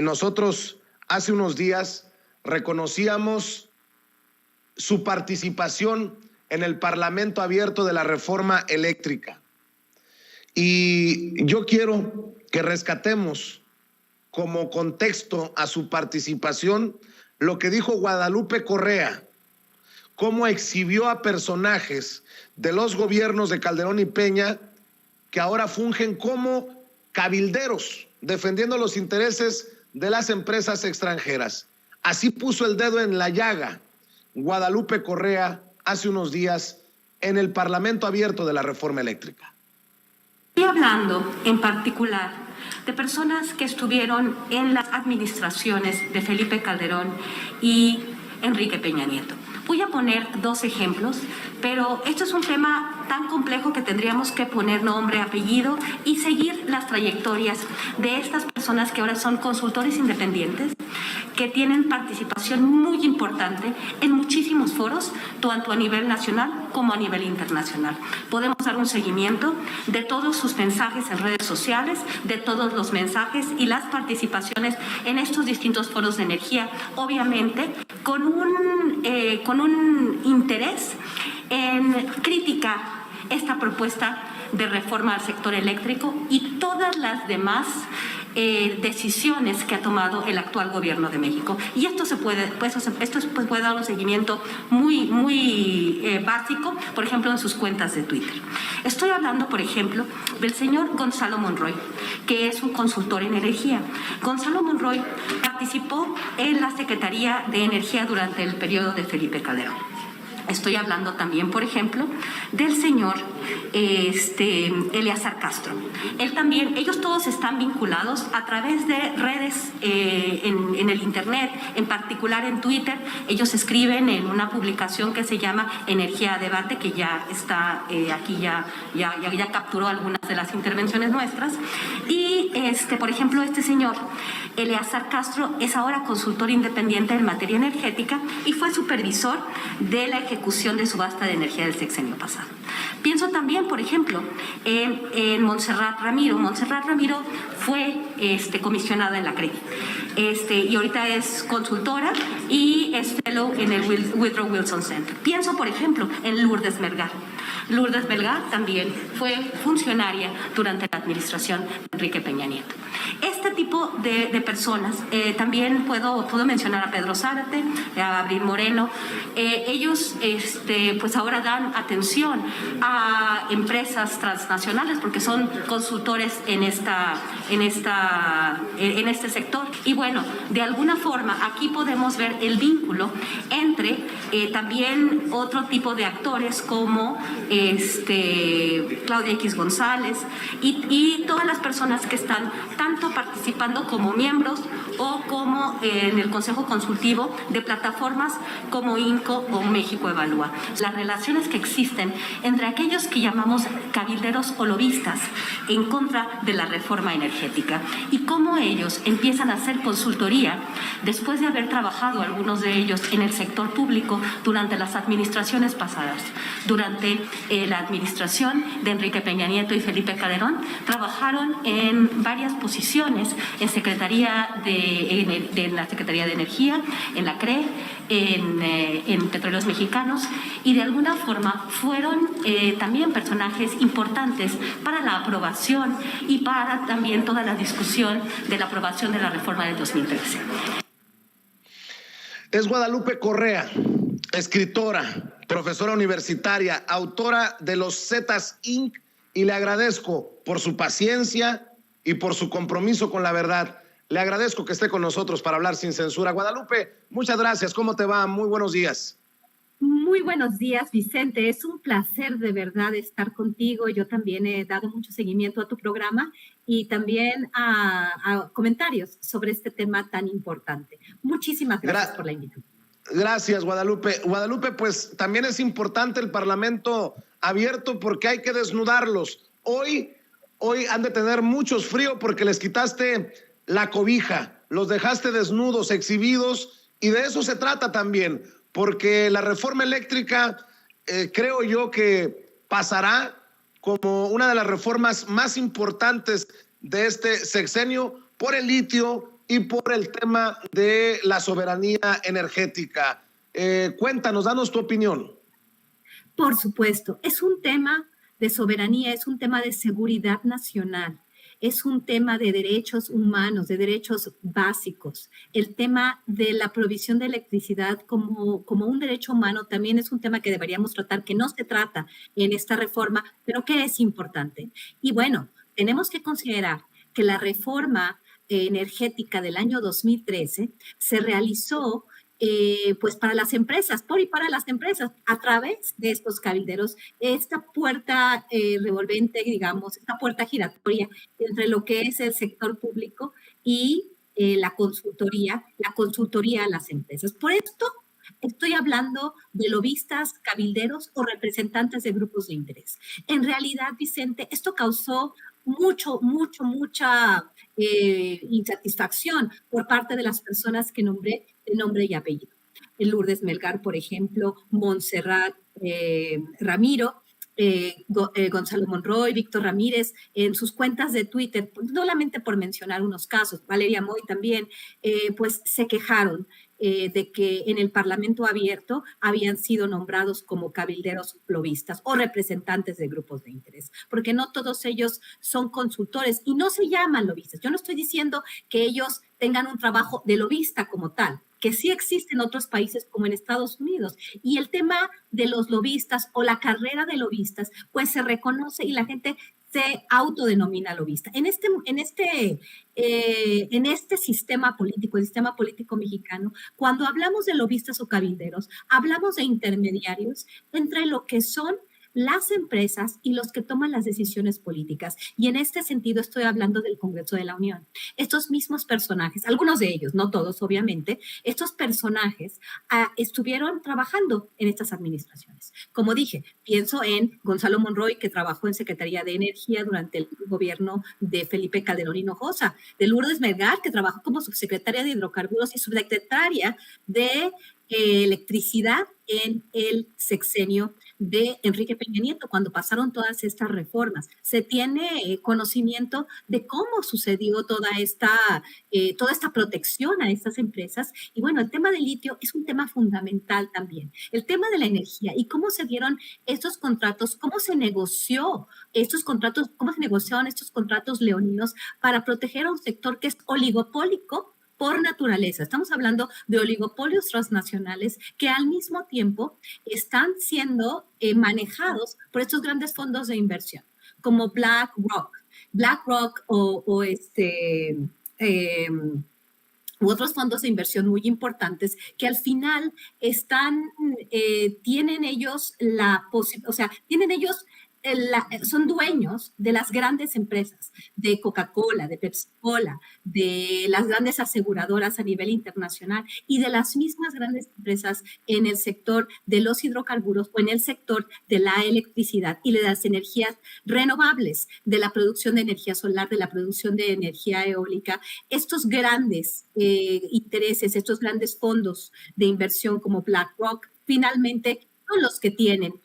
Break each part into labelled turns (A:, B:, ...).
A: Nosotros hace unos días reconocíamos su participación en el Parlamento Abierto de la Reforma Eléctrica. Y yo quiero que rescatemos como contexto a su participación lo que dijo Guadalupe Correa, cómo exhibió a personajes de los gobiernos de Calderón y Peña que ahora fungen como cabilderos, defendiendo los intereses de las empresas extranjeras. Así puso el dedo en la llaga Guadalupe Correa hace unos días en el Parlamento Abierto de la Reforma Eléctrica.
B: Estoy hablando en particular de personas que estuvieron en las administraciones de Felipe Calderón y Enrique Peña Nieto. Voy a poner dos ejemplos, pero esto es un tema tan complejo que tendríamos que poner nombre, apellido y seguir las trayectorias de estas personas que ahora son consultores independientes, que tienen participación muy importante en muchísimos foros, tanto a nivel nacional como a nivel internacional. Podemos dar un seguimiento de todos sus mensajes en redes sociales, de todos los mensajes y las participaciones en estos distintos foros de energía, obviamente con un interés en criticar esta propuesta de reforma al sector eléctrico y todas las demás decisiones que ha tomado el actual gobierno de México. Y esto puede dar un seguimiento muy básico, por ejemplo, en sus cuentas de Twitter. Estoy hablando, por ejemplo, del señor Gonzalo Monroy, que es un consultor en energía. Gonzalo Monroy participó en la Secretaría de Energía durante el periodo de Felipe Calderón. Estoy hablando también, por ejemplo, del señor Eleazar Castro. Ellos todos están vinculados a través de redes en el Internet, en particular en Twitter. Ellos escriben en una publicación que se llama Energía a Debate, que ya está aquí, ya capturó algunas de las intervenciones nuestras. Y, por ejemplo, este señor Eleazar Castro es ahora consultor independiente en materia energética y fue supervisor de la ejecución de subasta de energía del sexenio pasado. Pienso también, por ejemplo, en Montserrat Ramiro. Montserrat Ramiro fue comisionada en la CRE y ahorita es consultora y es fellow en el Woodrow Wilson Center. Pienso, por ejemplo, en Lourdes Melgar. Lourdes Melgar también fue funcionaria durante la administración de Enrique Peña Nieto. Este tipo de personas, también puedo mencionar a Pedro Zárate, a Abril Moreno. Ellos pues ahora dan atención a empresas transnacionales porque son consultores en este sector. Y bueno, de alguna forma aquí podemos ver el vínculo entre también otro tipo de actores como Claudia X González y todas las personas que están tanto participando como miembros o como en el Consejo Consultivo de plataformas como INCO o México Evalúa. Las relaciones que existen entre aquellos que llamamos cabilderos o lobistas en contra de la reforma energética y cómo ellos empiezan a hacer consultoría después de haber trabajado algunos de ellos en el sector público durante las administraciones pasadas. Durante la administración de Enrique Peña Nieto y Felipe Calderón trabajaron en varias posiciones en la Secretaría de Energía, en la CRE, en Petróleos Mexicanos y de alguna forma fueron también personajes importantes para la aprobación y para también toda la discusión de la aprobación de la reforma del 2013.
A: Es Guadalupe Correa, escritora, profesora universitaria, autora de Los Zetas Inc. y le agradezco por su paciencia y por su compromiso con la verdad. Le agradezco que esté con nosotros para hablar sin censura. Guadalupe, muchas gracias. ¿Cómo te va? Muy buenos días.
C: Muy buenos días, Vicente. Es un placer de verdad estar contigo. Yo también he dado mucho seguimiento a tu programa y también a comentarios sobre este tema tan importante. Muchísimas gracias por la invitación.
A: Gracias, Guadalupe. Guadalupe, pues también es importante el Parlamento Abierto porque hay que desnudarlos. Hoy han de tener muchos frío porque les quitaste la cobija, los dejaste desnudos, exhibidos, y de eso se trata también, porque la reforma eléctrica creo yo que pasará como una de las reformas más importantes de este sexenio, por el litio y por el tema de la soberanía energética. Cuéntanos, danos tu opinión.
C: Por supuesto, es un tema de soberanía, es un tema de seguridad nacional, es un tema de derechos humanos, de derechos básicos. El tema de la provisión de electricidad como un derecho humano también es un tema que deberíamos tratar, que no se trata en esta reforma, pero que es importante. Y bueno, tenemos que considerar que la reforma energética del año 2013 se realizó pues para las empresas, por y para las empresas, a través de estos cabilderos, esta puerta revolvente, digamos, esta puerta giratoria entre lo que es el sector público y la consultoría a las empresas. Por esto estoy hablando de lobistas, cabilderos o representantes de grupos de interés. En realidad, Vicente, esto causó mucha insatisfacción por parte de las personas que nombré de nombre y apellido. Lourdes Melgar, por ejemplo, Montserrat Ramiro, Gonzalo Monroy, Víctor Ramírez, en sus cuentas de Twitter, solamente por mencionar unos casos, Valeria Moy también, pues se quejaron de que en el Parlamento abierto habían sido nombrados como cabilderos lobistas o representantes de grupos de interés, porque no todos ellos son consultores y no se llaman lobistas. Yo no estoy diciendo que ellos tengan un trabajo de lobista como tal, que sí existe en otros países como en Estados Unidos. Y el tema de los lobistas o la carrera de lobistas, pues se reconoce y la gente se autodenomina lobista. En este sistema político, el sistema político mexicano, cuando hablamos de lobistas o cabilderos, hablamos de intermediarios entre lo que son las empresas y los que toman las decisiones políticas. Y en este sentido estoy hablando del Congreso de la Unión. Estos mismos personajes, algunos de ellos, no todos obviamente, estos personajes estuvieron trabajando en estas administraciones. Como dije, pienso en Gonzalo Monroy, que trabajó en Secretaría de Energía durante el gobierno de Felipe Calderón Hinojosa, de Lourdes Melgar, que trabajó como subsecretaria de Hidrocarburos y subsecretaria de Electricidad en el sexenio de Enrique Peña Nieto, cuando pasaron todas estas reformas. Se tiene conocimiento de cómo sucedió toda esta protección a estas empresas. Y bueno, el tema del litio es un tema fundamental también. El tema de la energía y cómo se dieron estos contratos, cómo se negociaron estos contratos leoninos para proteger a un sector que es oligopólico por naturaleza. Estamos hablando de oligopolios transnacionales que al mismo tiempo están siendo manejados por estos grandes fondos de inversión, como BlackRock u otros fondos de inversión muy importantes que al final tienen ellos son dueños de las grandes empresas, de Coca-Cola, de Pepsi-Cola, de las grandes aseguradoras a nivel internacional y de las mismas grandes empresas en el sector de los hidrocarburos o en el sector de la electricidad y de las energías renovables, de la producción de energía solar, de la producción de energía eólica. Estos grandes intereses, estos grandes fondos de inversión como BlackRock, finalmente son los que tienen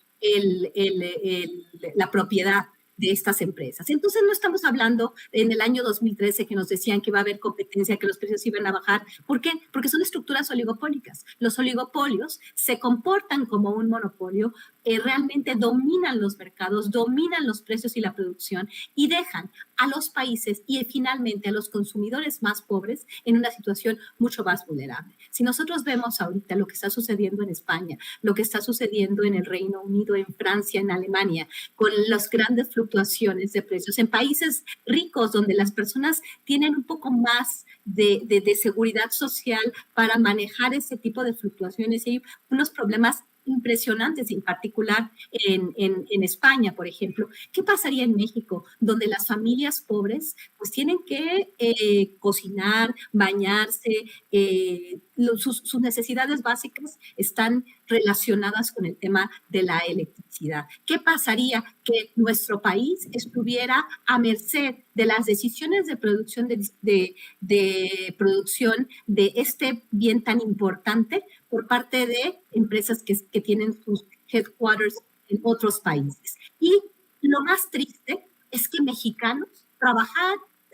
C: la propiedad de estas empresas. Entonces no estamos hablando en el año 2013 que nos decían que iba a haber competencia, que los precios iban a bajar. ¿Por qué? Porque son estructuras oligopólicas. Los oligopolios se comportan como un monopolio, realmente dominan los mercados, dominan los precios y la producción y dejan a los países y finalmente a los consumidores más pobres en una situación mucho más vulnerable. Si nosotros vemos ahorita lo que está sucediendo en España, lo que está sucediendo en el Reino Unido, en Francia, en Alemania, con las grandes fluctuaciones de precios, en países ricos donde las personas tienen un poco más de seguridad social para manejar ese tipo de fluctuaciones y hay unos problemas impresionantes, en particular en España, por ejemplo. ¿Qué pasaría en México, donde las familias pobres pues tienen que cocinar, bañarse, sus necesidades básicas están relacionadas con el tema de la electricidad? ¿Qué pasaría que nuestro país estuviera a merced de las decisiones de producción de producción de este bien tan importante por parte de empresas que tienen sus headquarters en otros países? Y lo más triste es que mexicanos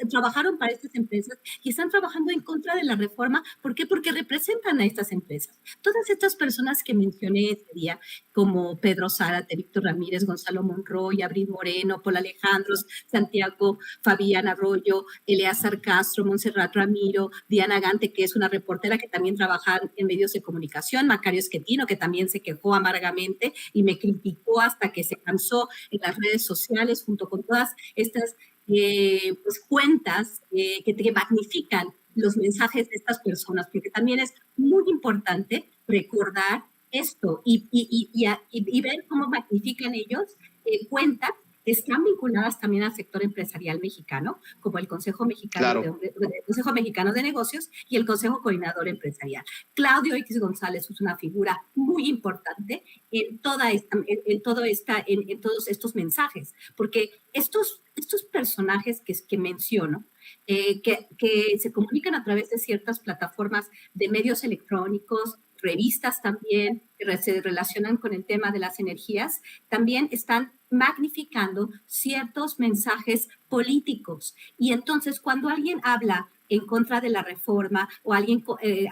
C: trabajaron para estas empresas y están trabajando en contra de la reforma. ¿Por qué? Porque representan a estas empresas. Todas estas personas que mencioné ese día, como Pedro Zárate, Víctor Ramírez, Gonzalo Monroy, Abril Moreno, Paul Alejandros, Santiago Fabián Arroyo, Eleazar Castro, Montserrat Ramiro, Diana Gante, que es una reportera que también trabaja en medios de comunicación, Macario Esquetino, que también se quejó amargamente y me criticó hasta que se cansó en las redes sociales, junto con todas estas pues, cuentas que magnifican los mensajes de estas personas, porque también es muy importante recordar esto y ver cómo magnifican ellos cuentas que están vinculadas también al sector empresarial mexicano, como el Consejo Mexicano,
A: Claro.
C: el Consejo Mexicano de Negocios y el Consejo Coordinador Empresarial. Claudio X González es una figura muy importante en todos estos mensajes, porque estos personajes que menciono, que se comunican a través de ciertas plataformas de medios electrónicos, revistas también, que se relacionan con el tema de las energías, también están magnificando ciertos mensajes políticos. Y entonces, cuando alguien habla en contra de la reforma o alguien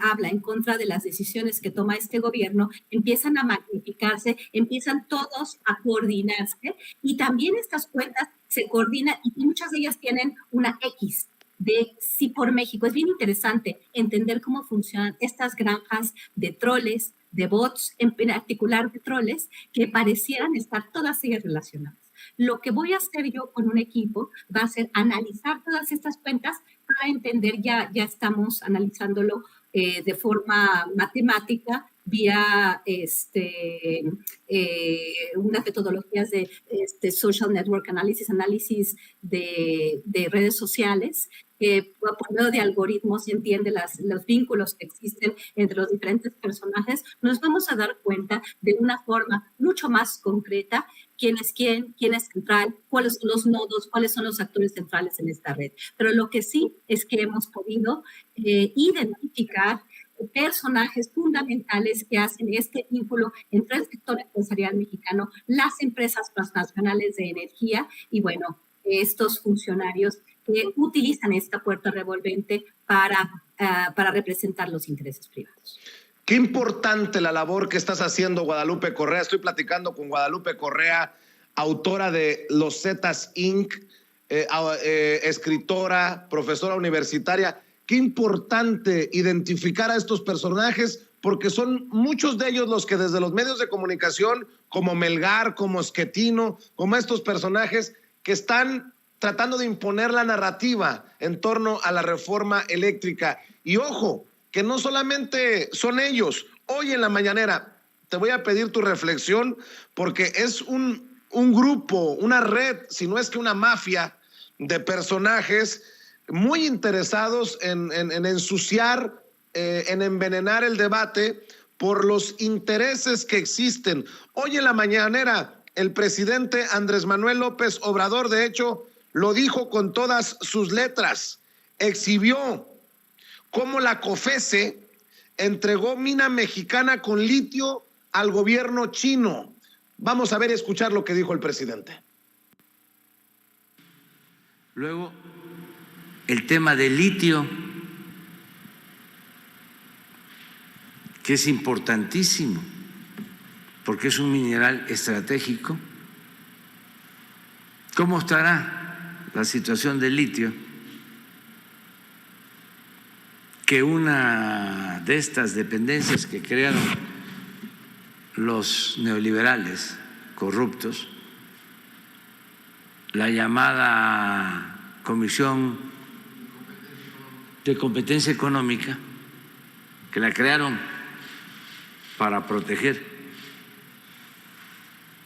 C: habla en contra de las decisiones que toma este gobierno, empiezan a magnificarse, empiezan todos a coordinarse y también estas cuentas se coordinan y muchas de ellas tienen una X de Sí por México. Es bien interesante entender cómo funcionan estas granjas de troles, de bots, en particular de troles, que parecieran estar todas ellas relacionadas. Lo que voy a hacer yo con un equipo va a ser analizar todas estas cuentas para entender, ya estamos analizándolo de forma matemática, vía unas metodologías de social network análisis de redes sociales, que por medio de algoritmos se entiende los vínculos que existen entre los diferentes personajes, nos vamos a dar cuenta de una forma mucho más concreta quién es quién es central, cuáles son los nodos, cuáles son los actores centrales en esta red. Pero lo que sí es que hemos podido identificar personajes fundamentales que hacen este vínculo entre el sector empresarial mexicano, las empresas transnacionales de energía y, bueno, estos funcionarios que utilizan esta puerta revolvente para representar los intereses privados.
A: Qué importante la labor que estás haciendo, Guadalupe Correa. Estoy platicando con Guadalupe Correa, autora de Los Zetas Inc., escritora, profesora universitaria. Qué importante identificar a estos personajes, porque son muchos de ellos los que desde los medios de comunicación, como Melgar, como Esquetino, como estos personajes que están tratando de imponer la narrativa en torno a la reforma eléctrica. Y ojo, que no solamente son ellos. Hoy en la mañanera te voy a pedir tu reflexión, porque es un grupo, una red, si no es que una mafia de personajes muy interesados en ensuciar, en envenenar el debate por los intereses que existen. Hoy en la mañanera, el presidente Andrés Manuel López Obrador, de hecho, lo dijo con todas sus letras, exhibió cómo la COFECE entregó mina mexicana con litio al gobierno chino. Vamos a ver y escuchar lo que dijo el presidente.
D: Luego, el tema del litio, que es importantísimo, porque es un mineral estratégico. ¿Cómo estará la situación del litio? Que una de estas dependencias que crearon los neoliberales corruptos, la llamada Comisión de Competencia Económica, que la crearon para proteger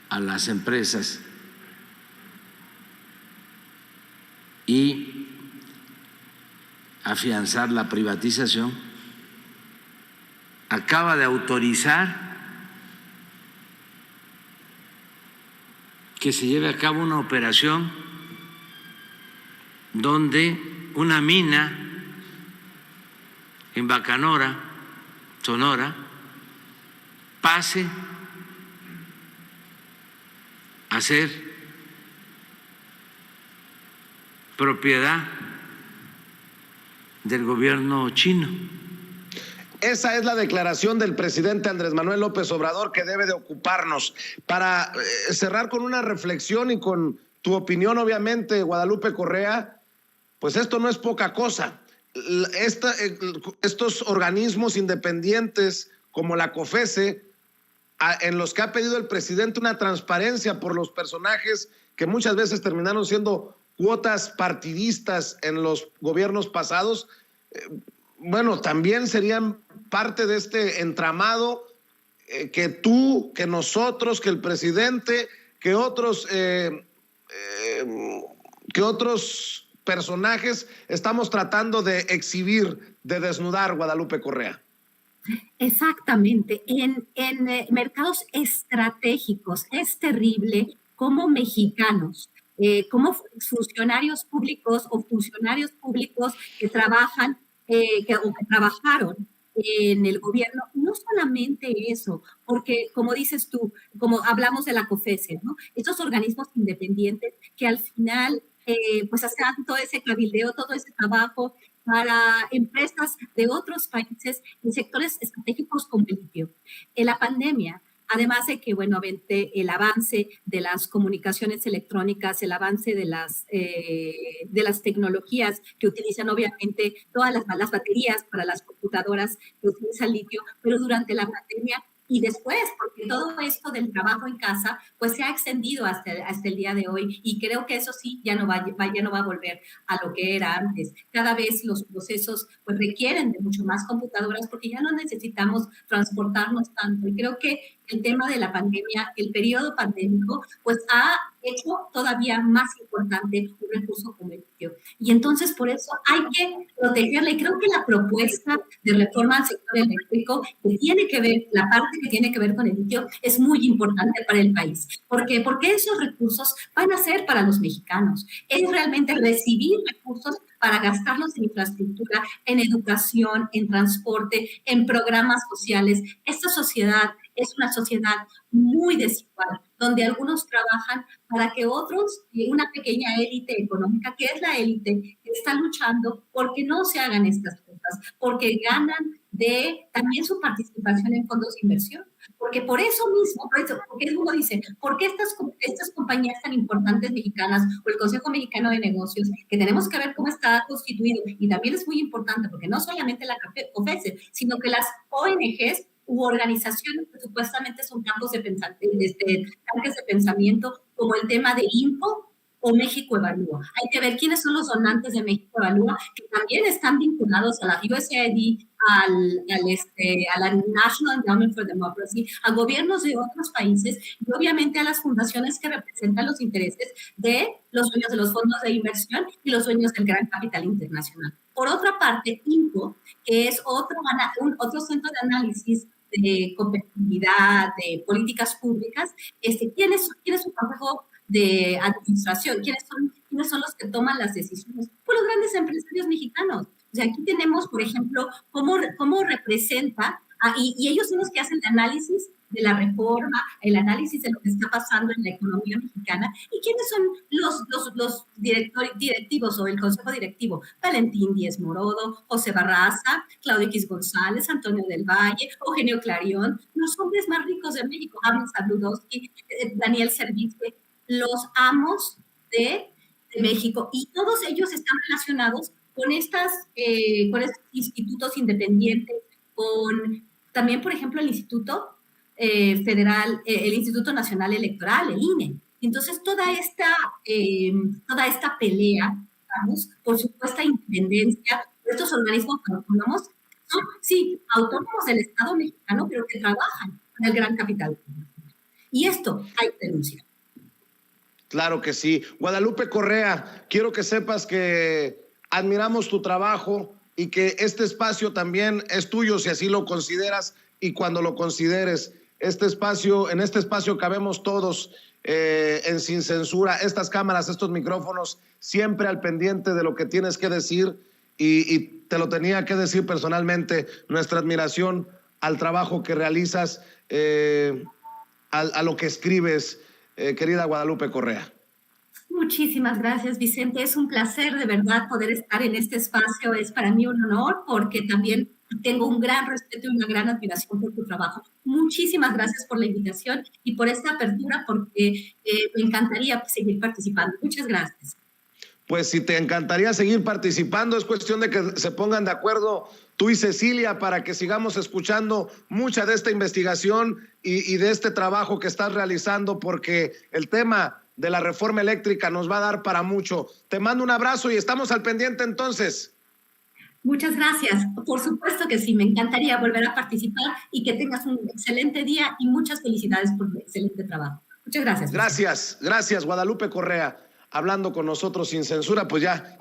D: a las empresas y afianzar la privatización, acaba de autorizar que se lleve a cabo una operación donde una mina en Bacanora, Sonora, pase a ser propiedad del gobierno chino.
A: Esa es la declaración del presidente Andrés Manuel López Obrador que debe de ocuparnos. Para cerrar con una reflexión y con tu opinión, obviamente, Guadalupe Correa, pues esto no es poca cosa. Estos organismos independientes como la COFESE, en los que ha pedido el presidente una transparencia por los personajes que muchas veces terminaron siendo cuotas partidistas en los gobiernos pasados, bueno, también serían parte de este entramado que tú, que nosotros, que el presidente, que otros personajes estamos tratando de exhibir, de desnudar, Guadalupe Correa.
C: Exactamente. En mercados estratégicos es terrible como mexicanos, como funcionarios públicos o funcionarios públicos que trabajan o que trabajaron en el gobierno, no solamente eso, porque como dices tú, como hablamos de la COFESE, ¿no? Estos organismos independientes que al final pues hacen todo ese cabildeo, todo ese trabajo para empresas de otros países en sectores estratégicos como el litio. En la pandemia, además de que, bueno, el avance de las comunicaciones electrónicas, el avance de las tecnologías que utilizan obviamente todas las baterías para las computadoras que utilizan litio, pero durante la pandemia y después, porque todo esto del trabajo en casa, pues se ha extendido hasta el día de hoy y creo que eso sí ya no va a volver a lo que era antes. Cada vez los procesos pues requieren de mucho más computadoras porque ya no necesitamos transportarnos tanto y creo que el tema de la pandemia, el periodo pandémico, pues ha hecho todavía más importante un recurso como el litio. Y entonces por eso hay que protegerla y creo que la propuesta de reforma al sector eléctrico que tiene que ver, la parte que tiene que ver con el litio es muy importante para el país. ¿Por qué? Porque esos recursos van a ser para los mexicanos. Es realmente recibir recursos para gastarlos en infraestructura, en educación, en transporte, en programas sociales. Esta sociedad es una sociedad muy desigual, donde algunos trabajan para que otros, una pequeña élite económica, que es la élite que está luchando porque no se hagan estas cosas, porque ganan de también su participación en fondos de inversión. Porque por eso mismo, porque uno dice, ¿por qué estas compañías tan importantes mexicanas o el Consejo Mexicano de Negocios, que tenemos que ver cómo está constituido? Y también es muy importante porque no solamente la COFESE, sino que las ONGs u organizaciones que supuestamente son tanques de pensamiento, como el tema de INPO o México Evalúa. Hay que ver quiénes son los donantes de México Evalúa, que también están vinculados a la USAID, a la National Endowment for Democracy, a gobiernos de otros países y obviamente a las fundaciones que representan los intereses de los dueños de los fondos de inversión y los dueños del gran capital internacional. Por otra parte, INPO, que es otro centro de análisis de competitividad, de políticas públicas, tiene su consejo de administración. ¿Quiénes son los que toman las decisiones? Pues los grandes empresarios mexicanos. O sea, aquí tenemos, por ejemplo, cómo representa, y ellos son los que hacen el análisis de la reforma, el análisis de lo que está pasando en la economía mexicana, y quiénes son los directivos o el consejo directivo. Valentín Díez Morodo, José Barraza, Claudio X González, Antonio del Valle, Eugenio Clarión, los hombres más ricos de México, Abel Sabludowski, Daniel Serviste, los amos de México, y todos ellos están relacionados con estos institutos independientes, también, por ejemplo, el Instituto Federal, el Instituto Nacional Electoral, el INE. Entonces, toda esta pelea, vamos, por supuesta independencia de estos organismos autónomos, son, sí, autónomos del Estado mexicano, pero que trabajan con el gran capital. Y esto hay que denunciar.
A: Claro que sí. Guadalupe Correa, quiero que sepas que admiramos tu trabajo y que este espacio también es tuyo si así lo consideras y cuando lo consideres. En este espacio cabemos todos en Sin Censura, estas cámaras, estos micrófonos, siempre al pendiente de lo que tienes que decir y te lo tenía que decir personalmente, nuestra admiración al trabajo que realizas, a lo que escribes, querida Guadalupe Correa.
C: Muchísimas gracias, Vicente. Es un placer de verdad poder estar en este espacio. Es para mí un honor porque también tengo un gran respeto y una gran admiración por tu trabajo. Muchísimas gracias por la invitación y por esta apertura porque me encantaría seguir participando. Muchas gracias.
A: Pues si te encantaría seguir participando, es cuestión de que se pongan de acuerdo tú y Cecilia para que sigamos escuchando mucha de esta investigación y de este trabajo que estás realizando, porque el tema de la reforma eléctrica nos va a dar para mucho. Te mando un abrazo y estamos al pendiente entonces.
C: Muchas gracias. Por supuesto que sí, me encantaría volver a participar y que tengas un excelente día y muchas felicidades por el excelente trabajo. Muchas gracias.
A: Gracias, gracias, Guadalupe Correa, hablando con nosotros sin censura, pues ya.